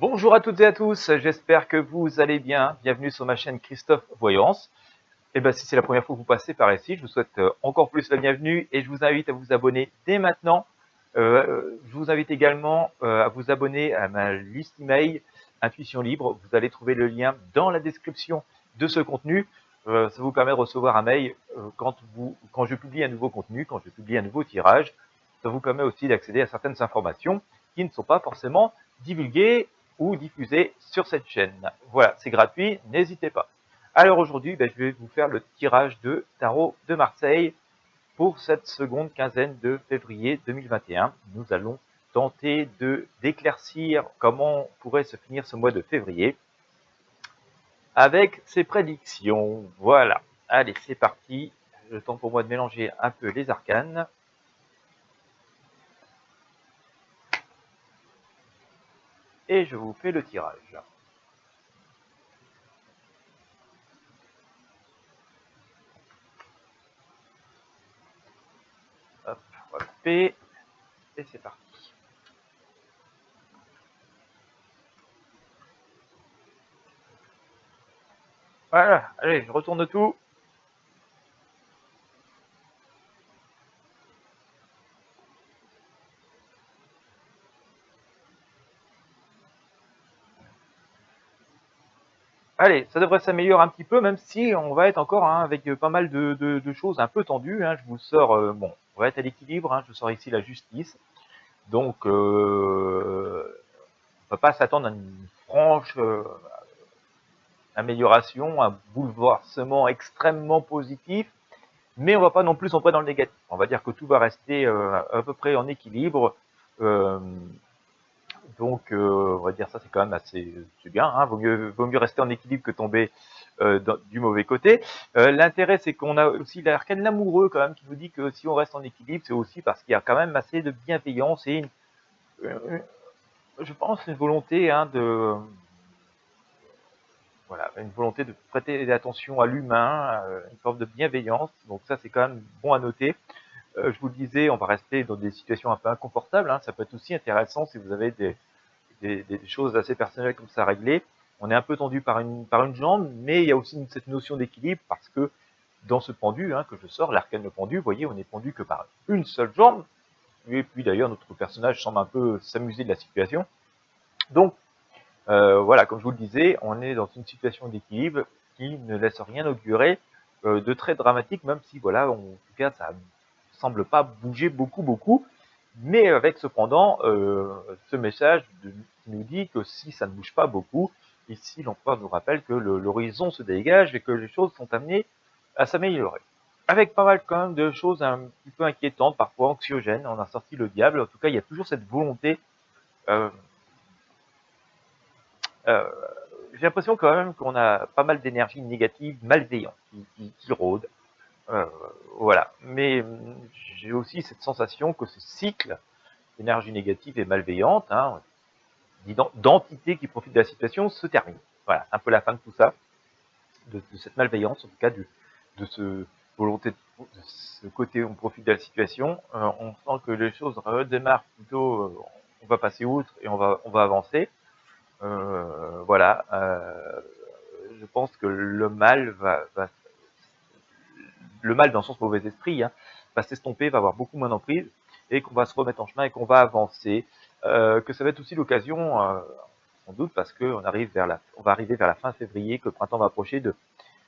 Bonjour à toutes et à tous, j'espère que vous allez bien. Bienvenue sur ma chaîne Christophe Voyance. Et ben, si c'est la première fois que vous passez par ici, je vous souhaite encore plus la bienvenue et je vous invite à vous abonner dès maintenant. Je vous invite également à vous abonner à ma liste email Intuition Libre. Vous allez trouver le lien dans la description de ce contenu. Ça vous permet de recevoir un mail quand je publie un nouveau contenu, quand je publie un nouveau tirage. Ça vous permet aussi d'accéder à certaines informations qui ne sont pas forcément divulguées ou diffusées sur cette chaîne. Voilà, c'est gratuit, n'hésitez pas. Alors aujourd'hui, je vais vous faire le tirage de tarot de Marseille pour cette seconde quinzaine de février 2021. Nous allons tenter d'éclaircir comment pourrait se finir ce mois de février avec ses prédictions. Voilà, allez, c'est parti. Le temps pour moi de mélanger un peu les arcanes. Et je vous fais le tirage. Hop, on va couper. Et c'est parti. Voilà, allez, je retourne tout. Allez, ça devrait s'améliorer un petit peu, même si on va être encore avec pas mal de choses un peu tendues. Je vous sors, bon, on va être à l'équilibre. Je sors ici la justice. Donc, on ne va pas s'attendre à une franche amélioration, un bouleversement extrêmement positif, mais on ne va pas non plus sombrer dans le négatif. On va dire que tout va rester à peu près en équilibre. Euh, Donc, on va dire ça, c'est quand même assez bien. Vaut mieux rester en équilibre que tomber du mauvais côté. L'intérêt, c'est qu'on a aussi l'arcane l'amoureux quand même qui nous dit que si on reste en équilibre, c'est aussi parce qu'il y a quand même assez de bienveillance et je pense une volonté une volonté de prêter attention à l'humain, une forme de bienveillance. Donc ça, c'est quand même bon à noter. Je vous le disais, on va rester dans des situations un peu inconfortables. Ça peut être aussi intéressant si vous avez des choses assez personnelles comme ça à régler. On est un peu tendu par une jambe, mais il y a aussi cette notion d'équilibre parce que dans ce pendu que je sors, l'arcane pendu, vous voyez, on est pendu que par une seule jambe. Et puis d'ailleurs, notre personnage semble un peu s'amuser de la situation. Donc, voilà, comme je vous le disais, on est dans une situation d'équilibre qui ne laisse rien augurer de très dramatique, même si, voilà, en tout cas, ça semble pas bouger beaucoup, mais avec cependant ce message qui nous dit que si ça ne bouge pas beaucoup, ici l'empereur nous rappelle que l'horizon se dégage et que les choses sont amenées à s'améliorer. Avec pas mal quand même de choses un petit peu inquiétantes, parfois anxiogènes, on a sorti le diable, en tout cas il y a toujours cette volonté euh, euh, j'ai l'impression quand même qu'on a pas mal d'énergie négative, malveillante, qui rôde. Euh, voilà. Mais j'ai aussi cette sensation que ce cycle d'énergie négative et malveillante, d'entités qui profitent de la situation, se termine. Voilà, un peu la fin de tout ça, de cette malveillance, en tout cas de ce volonté, de ce côté on profite de la situation. On sent que les choses redémarrent plutôt, on va passer outre et on va avancer. Voilà. Je pense que le mal dans le sens mauvais esprit, va s'estomper, va avoir beaucoup moins d'emprise, et qu'on va se remettre en chemin et qu'on va avancer. Que ça va être aussi l'occasion, sans doute, parce qu'on on va arriver vers la fin février, que le printemps va approcher,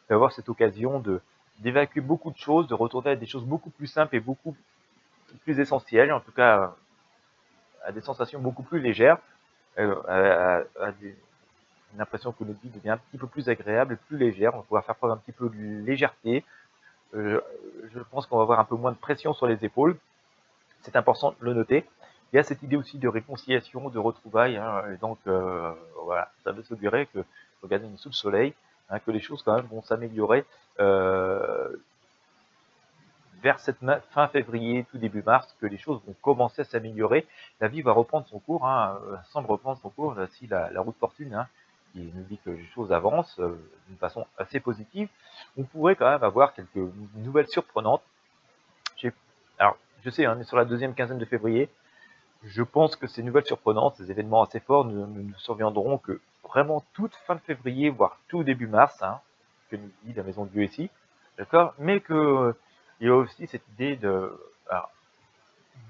d'avoir cette occasion d'évacuer beaucoup de choses, de retourner à des choses beaucoup plus simples et beaucoup plus essentielles, en tout cas à des sensations beaucoup plus légères, une impression que notre vie devient un petit peu plus agréable et plus légère. On va pouvoir faire preuve un petit peu de légèreté. Euh, je pense qu'on va avoir un peu moins de pression sur les épaules. C'est important de le noter. Il y a cette idée aussi de réconciliation, de retrouvailles. Et donc, voilà, ça veut s'augurer que, regardez sous le soleil, que les choses quand même vont s'améliorer vers cette fin février, tout début mars, que les choses vont commencer à s'améliorer. La vie va reprendre son cours, semble reprendre son cours, si la route fortune, qui nous dit que les choses avancent d'une façon assez positive. On pourrait quand même avoir quelques nouvelles surprenantes. Alors, je sais, on est sur la deuxième quinzaine de février. Je pense que ces nouvelles surprenantes, ces événements assez forts ne surviendront que vraiment toute fin de février, voire tout début mars, hein, que nous dit la Maison de Dieu ici, d'accord. Mais que il y a aussi cette idée alors,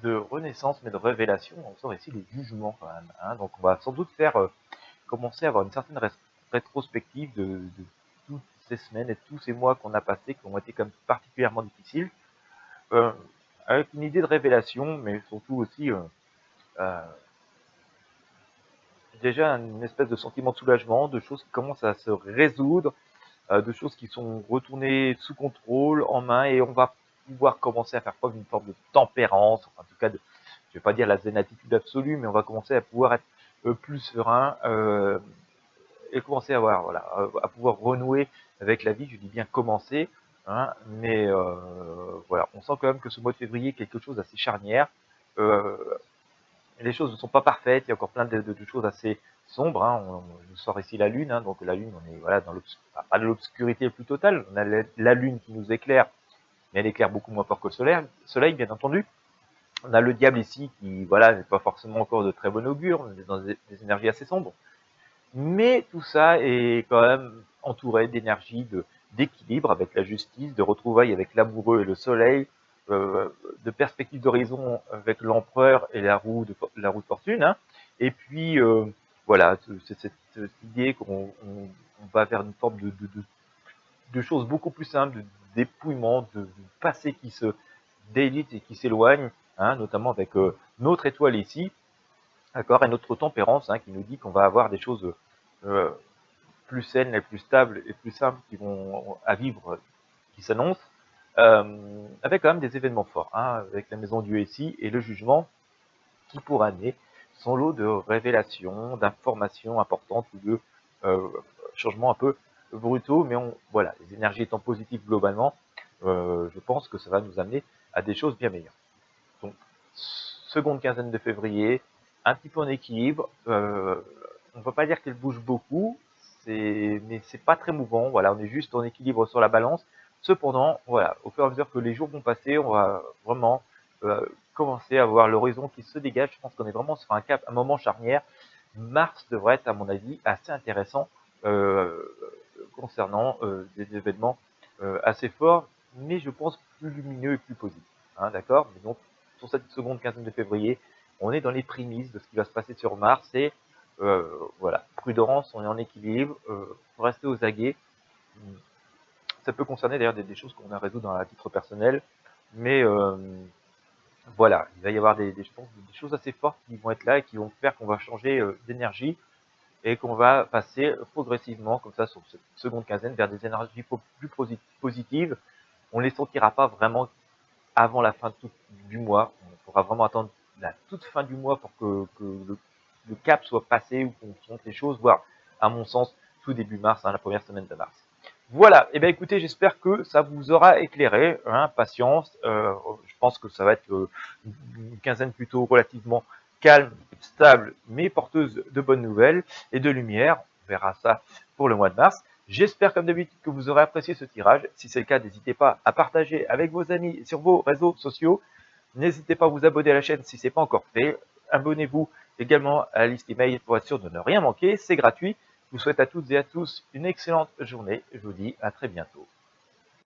de renaissance, mais de révélation. On sort ici les jugements quand même, hein. Donc on va sans doute commencer à avoir une certaine rétrospective de toutes ces semaines et tous ces mois qu'on a passés, qui ont été comme particulièrement difficiles, euh, avec une idée de révélation, mais surtout aussi euh, déjà une espèce de sentiment de soulagement, de choses qui commencent à se résoudre, de choses qui sont retournées sous contrôle, en main, et on va pouvoir commencer à faire preuve d'une forme de tempérance, enfin, en tout cas, je vais pas dire la zen attitude absolue, mais on va commencer à pouvoir être plus serein et commencer à voir, voilà, à pouvoir renouer avec la vie. Je dis bien commencer, hein, mais voilà, on sent quand même que ce mois de février est quelque chose d'assez charnière. Euh, les choses ne sont pas parfaites, il y a encore plein de choses assez sombres, hein. On sort ici la lune, hein, donc la lune, on est voilà dans pas de l'obscurité plus totale. On a la lune qui nous éclaire, mais elle éclaire beaucoup moins fort que le soleil, bien entendu. On a le diable ici qui, voilà, n'est pas forcément encore de très bon augure, on est dans des énergies assez sombres. Mais tout ça est quand même entouré d'énergie, d'équilibre avec la justice, de retrouvailles avec l'amoureux et le soleil, de perspectives d'horizon avec l'empereur et la roue de fortune, hein. Et puis, voilà, c'est cette idée qu'on va vers une forme de choses beaucoup plus simples, de dépouillement, de passé qui se délite et qui s'éloigne, hein, notamment avec notre étoile ici, d'accord, et notre tempérance, hein, qui nous dit qu'on va avoir des choses euh, plus saines et plus stables et plus simples qui vont à vivre, qui s'annoncent, avec quand même des événements forts, hein, avec la Maison Dieu ici et le jugement qui pourra amener son lot de révélations, d'informations importantes ou de euh, changements un peu brutaux, mais voilà, les énergies étant positives globalement, je pense que ça va nous amener à des choses bien meilleures. Donc, seconde quinzaine de février, un petit peu en équilibre. On ne va pas dire qu'elle bouge beaucoup, mais c'est pas très mouvant. Voilà, on est juste en équilibre sur la balance. Cependant, voilà, au fur et à mesure que les jours vont passer, on va vraiment commencer à voir l'horizon qui se dégage. Je pense qu'on est vraiment sur un moment charnière. Mars devrait être, à mon avis, assez intéressant euh, concernant des événements assez forts, mais je pense plus lumineux et plus positifs, hein, d'accord. Mais donc, sur cette seconde quinzaine de février, on est dans les prémices de ce qui va se passer sur Mars et voilà, prudence, on est en équilibre, faut rester aux aguets. Ça peut concerner d'ailleurs des choses qu'on a résoudre à titre personnel, mais voilà, il va y avoir je pense, des choses assez fortes qui vont être là et qui vont faire qu'on va changer d'énergie et qu'on va passer progressivement, comme ça, sur cette seconde quinzaine, vers des énergies plus positives. On ne les sentira pas vraiment avant la fin du mois. On faudra vraiment attendre la toute fin du mois pour que le cap soit passé ou qu'on sente les choses, voire, à mon sens, tout début mars, hein, la première semaine de mars. Voilà, et bien écoutez, j'espère que ça vous aura éclairé, hein, patience. Je pense que ça va être une quinzaine plutôt relativement calme, stable, mais porteuse de bonnes nouvelles et de lumière. On verra ça pour le mois de mars. J'espère comme d'habitude que vous aurez apprécié ce tirage. Si c'est le cas, n'hésitez pas à partager avec vos amis sur vos réseaux sociaux. N'hésitez pas à vous abonner à la chaîne si ce n'est pas encore fait. Abonnez-vous également à la liste email pour être sûr de ne rien manquer. C'est gratuit. Je vous souhaite à toutes et à tous une excellente journée. Je vous dis à très bientôt.